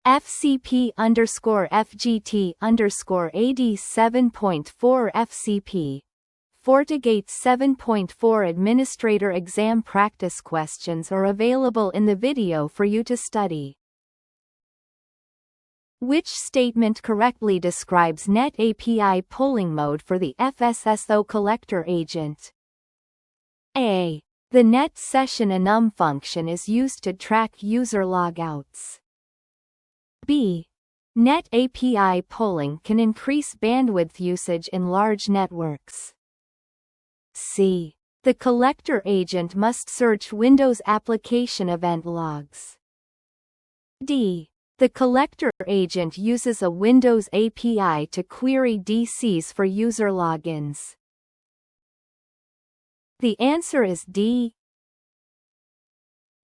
FCP FGT AD 7.4 FCP. FortiGate 7.4 Administrator Exam Practice questions are available in the video for you to study. Which statement correctly describes Net API polling mode for the FSSO collector agent? A. The net session enum function is used to track user logouts. B. Net API polling can increase bandwidth usage in large networks. C. The collector agent must search Windows application event logs. D. The collector agent uses a Windows API to query DCs for user logins. The answer is D.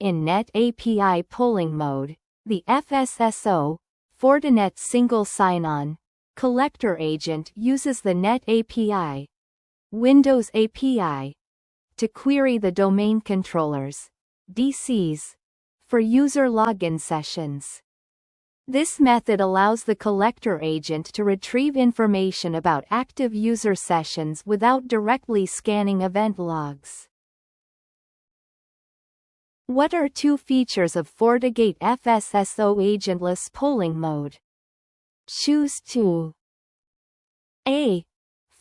In Net API polling mode, the FSSO, Fortinet single sign-on, collector agent uses the Net API, Windows API, to query the domain controllers, DCs, for user login sessions. This method allows the collector agent to retrieve information about active user sessions without directly scanning event logs. What are two features of FortiGate FSSO agentless polling mode? Choose two. A.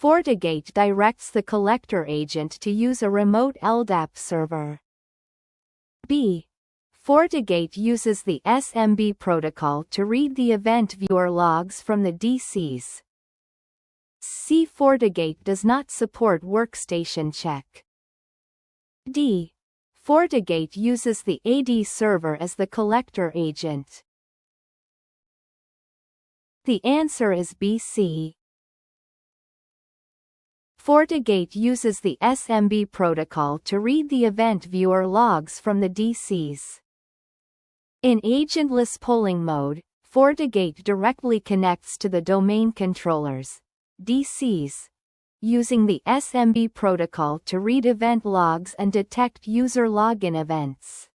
FortiGate directs the collector agent to use a remote LDAP server. B. FortiGate uses the SMB protocol to read the event viewer logs from the DCs. C. FortiGate does not support workstation check. D. FortiGate uses the AD server as the collector agent. The answer is B. C. FortiGate uses the SMB protocol to read the event viewer logs from the DCs. In agentless polling mode, FortiGate directly connects to the domain controllers, DCs, using the SMB protocol to read event logs and detect user login events.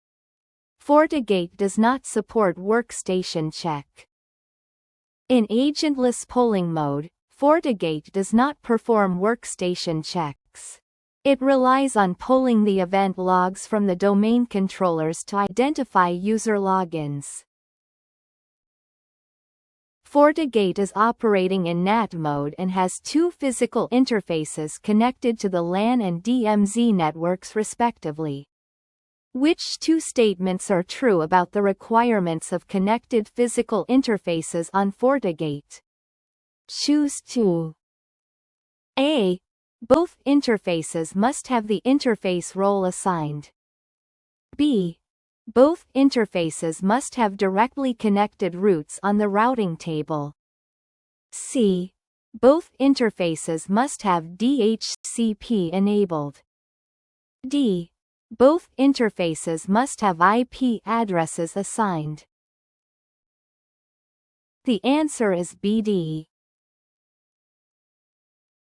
FortiGate does not support workstation check. In agentless polling mode, FortiGate does not perform workstation checks. It relies on polling the event logs from the domain controllers to identify user logins. FortiGate is operating in NAT mode and has two physical interfaces connected to the LAN and DMZ networks respectively. Which two statements are true about the requirements of connected physical interfaces on FortiGate? Choose two. A. Both interfaces must have the interface role assigned. B. Both interfaces must have directly connected routes on the routing table. C. Both interfaces must have DHCP enabled. D. Both interfaces must have IP addresses assigned. The answer is BD.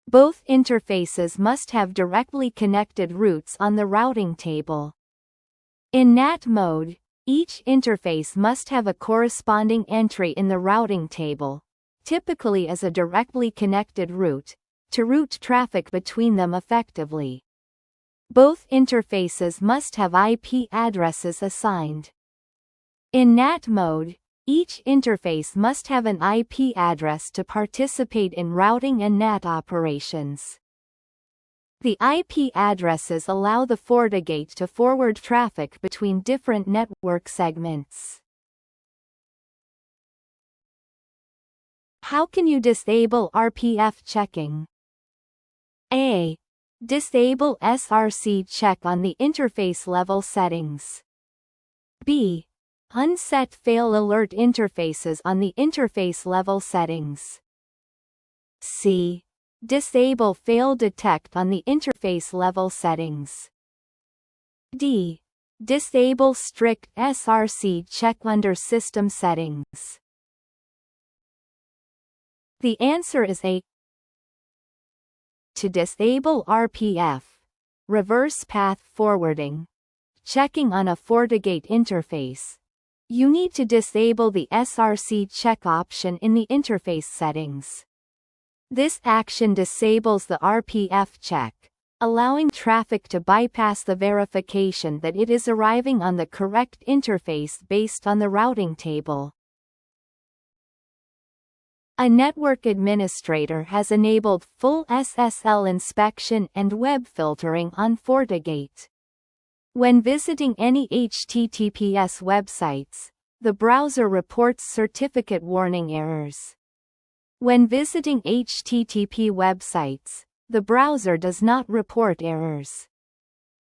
Both interfaces must have directly connected routes on the routing table. In NAT mode, each interface must have a corresponding entry in the routing table, typically as a directly connected route, to route traffic between them effectively. Both interfaces must have IP addresses assigned. In NAT mode, each interface must have an IP address to participate in routing and NAT operations. The IP addresses allow the FortiGate to forward traffic between different network segments. How can you disable RPF checking? A. Disable SRC check on the interface level settings. B. Unset fail alert interfaces on the interface level settings. C. Disable fail detect on the interface level settings. D. Disable strict SRC check under system settings. The answer is A. To disable RPF, reverse path forwarding, checking on a FortiGate interface, you need to disable the SRC check option in the interface settings. This action disables the RPF check, allowing traffic to bypass the verification that it is arriving on the correct interface based on the routing table. A network administrator has enabled full SSL inspection and web filtering on FortiGate. When visiting any HTTPS websites, the browser reports certificate warning errors. When visiting HTTP websites, the browser does not report errors.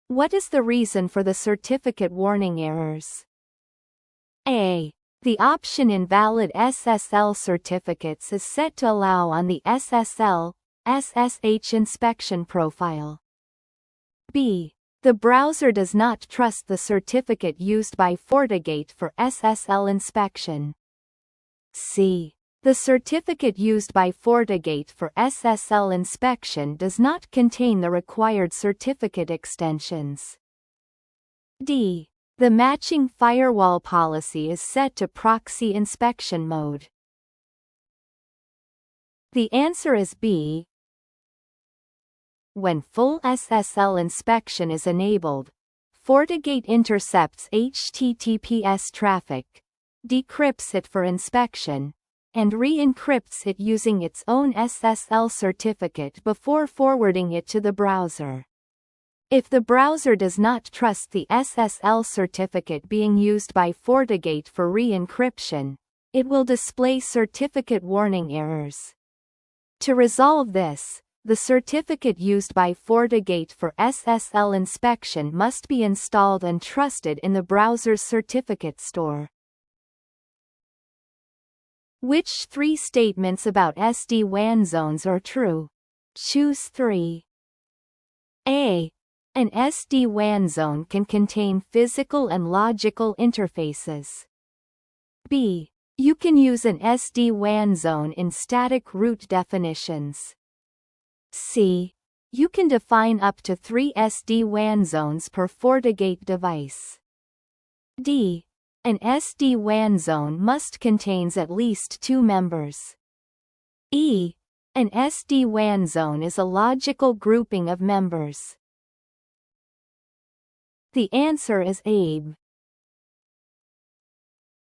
What is the reason for the certificate warning errors? A. The option Invalid SSL certificates is set to allow on the SSL, SSH inspection profile. B. The browser does not trust the certificate used by FortiGate for SSL inspection. C. The certificate used by FortiGate for SSL inspection does not contain the required certificate extensions. D. The matching firewall policy is set to proxy inspection mode. The answer is B. When full SSL inspection is enabled, FortiGate intercepts HTTPS traffic, decrypts it for inspection, and re-encrypts it using its own SSL certificate before forwarding it to the browser. If the browser does not trust the SSL certificate being used by FortiGate for re-encryption, it will display certificate warning errors. To resolve this, the certificate used by FortiGate for SSL inspection must be installed and trusted in the browser's certificate store. Which three statements about SD-WAN zones are true? Choose 3. A. An SD-WAN zone can contain physical and logical interfaces. B. You can use an SD-WAN zone in static root definitions. C. You can define up to 3 SD-WAN zones per FortiGate device. D. An SD-WAN zone must contain at least 2 members. E. An SD-WAN zone is a logical grouping of members. The answer is A.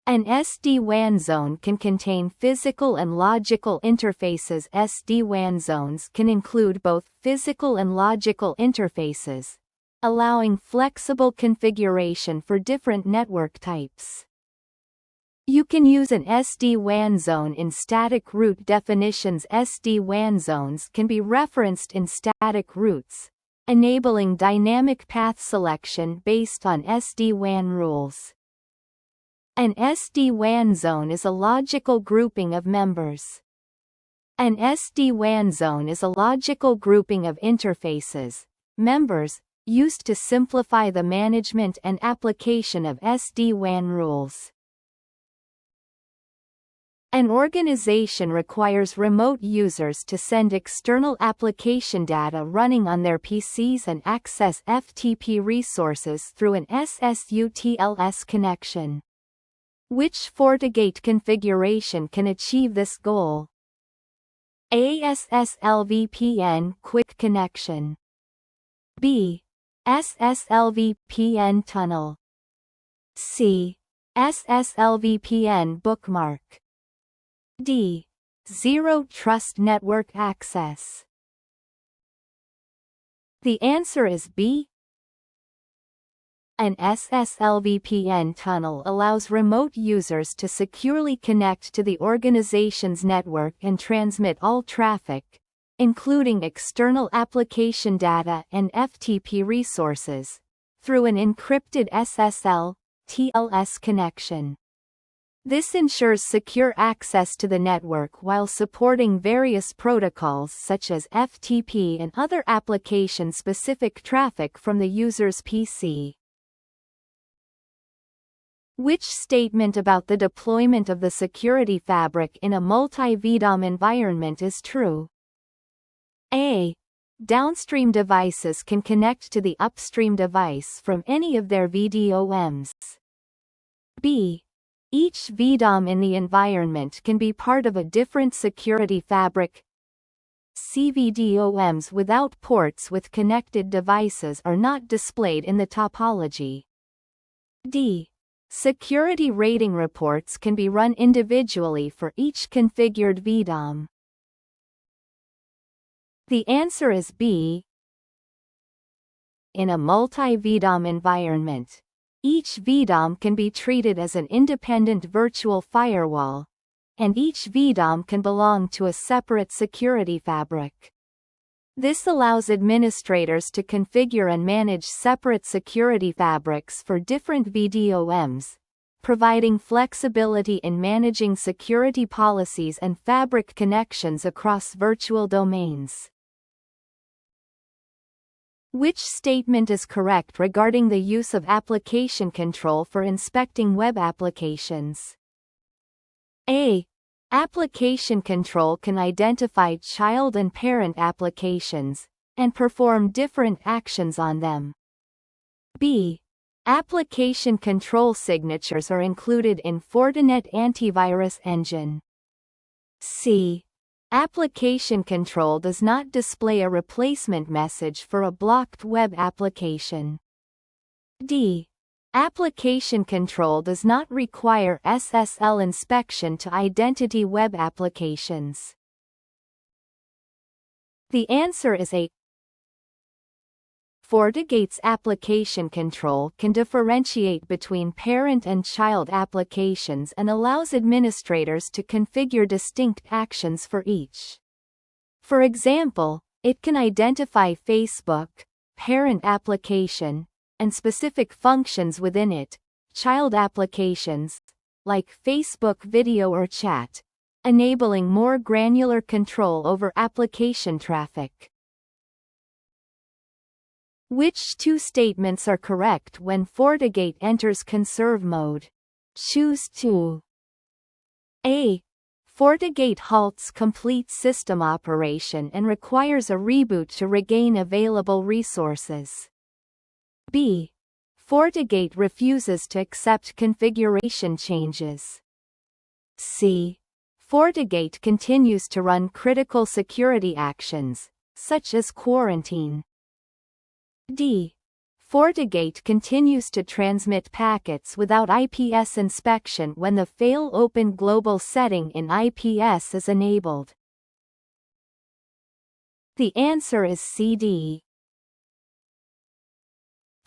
An SD-WAN zone can contain physical and logical interfaces. SD-WAN zones can include both physical and logical interfaces, allowing flexible configuration for different network types. You can use an SD-WAN zone in static root definitions. SD-WAN zones can be referenced in static routes, enabling dynamic path selection based on SD-WAN rules. An SD-WAN zone is a logical grouping of members. An SD-WAN zone is a logical grouping of interfaces, members, used to simplify the management and application of SD-WAN rules. An organization requires remote users to send external application data running on their PCs and access FTP resources through an SSUTLS connection. Which FortiGate configuration can achieve this goal? A. SSL-VPN Quick Connection. B. SSL-VPN Tunnel. C. SSL-VPN Bookmark. D. Zero Trust Network Access. The answer is B. An SSL-VPN tunnel allows remote users to securely connect to the organization's network and transmit all traffic, including external application data and FTP resources, through an encrypted SSL/TLS connection. This ensures secure access to the network while supporting various protocols such as FTP and other application-specific traffic from the user's PC. Which statement about the deployment of the security fabric in a multi-VDOM environment is true? A. Downstream devices can connect to the upstream device from any of their VDOMs. B. Each VDOM in the environment can be part of a different security fabric. CVDOMs without ports with connected devices are not displayed in the topology. D. Security rating reports can be run individually for each configured VDOM. The answer is B. In a multi-VDOM environment, each VDOM can be treated as an independent virtual firewall, and each VDOM can belong to a separate security fabric. This allows administrators to configure and manage separate security fabrics for different VDOMs, providing flexibility in managing security policies and fabric connections across virtual domains. Which statement is correct regarding the use of application control for inspecting web applications? A. Application control can identify child and parent applications, and perform different actions on them. B. Application control signatures are included in Fortinet antivirus engine. C. Application control does not display a replacement message for a blocked web application. D. Application control does not require SSL inspection to identity web applications. The answer is A. FortiGate's application control can differentiate between parent and child applications and allows administrators to configure distinct actions for each. For example, it can identify Facebook, parent application, and specific functions within it, child applications, like Facebook video or chat, enabling more granular control over application traffic. Which two statements are correct when FortiGate enters conserve mode? Choose two. A. FortiGate halts complete system operation and requires a reboot to regain available resources. B. FortiGate refuses to accept configuration changes. C. FortiGate continues to run critical security actions, such as quarantine. D. FortiGate continues to transmit packets without IPS inspection when the Fail Open Global setting in IPS is enabled. The answer is CD.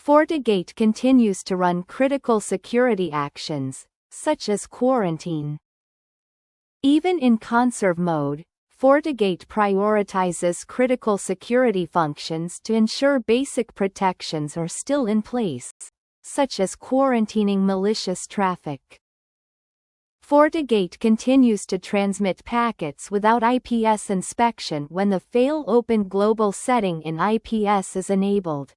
FortiGate continues to run critical security actions, such as quarantine. Even in conserve mode, FortiGate prioritizes critical security functions to ensure basic protections are still in place, such as quarantining malicious traffic. FortiGate continues to transmit packets without IPS inspection when the Fail Open Global setting in IPS is enabled.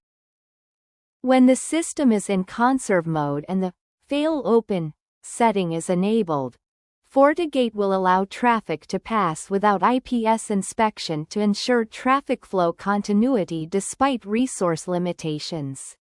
When the system is in conserve mode and the Fail Open setting is enabled, FortiGate will allow traffic to pass without IPS inspection to ensure traffic flow continuity despite resource limitations.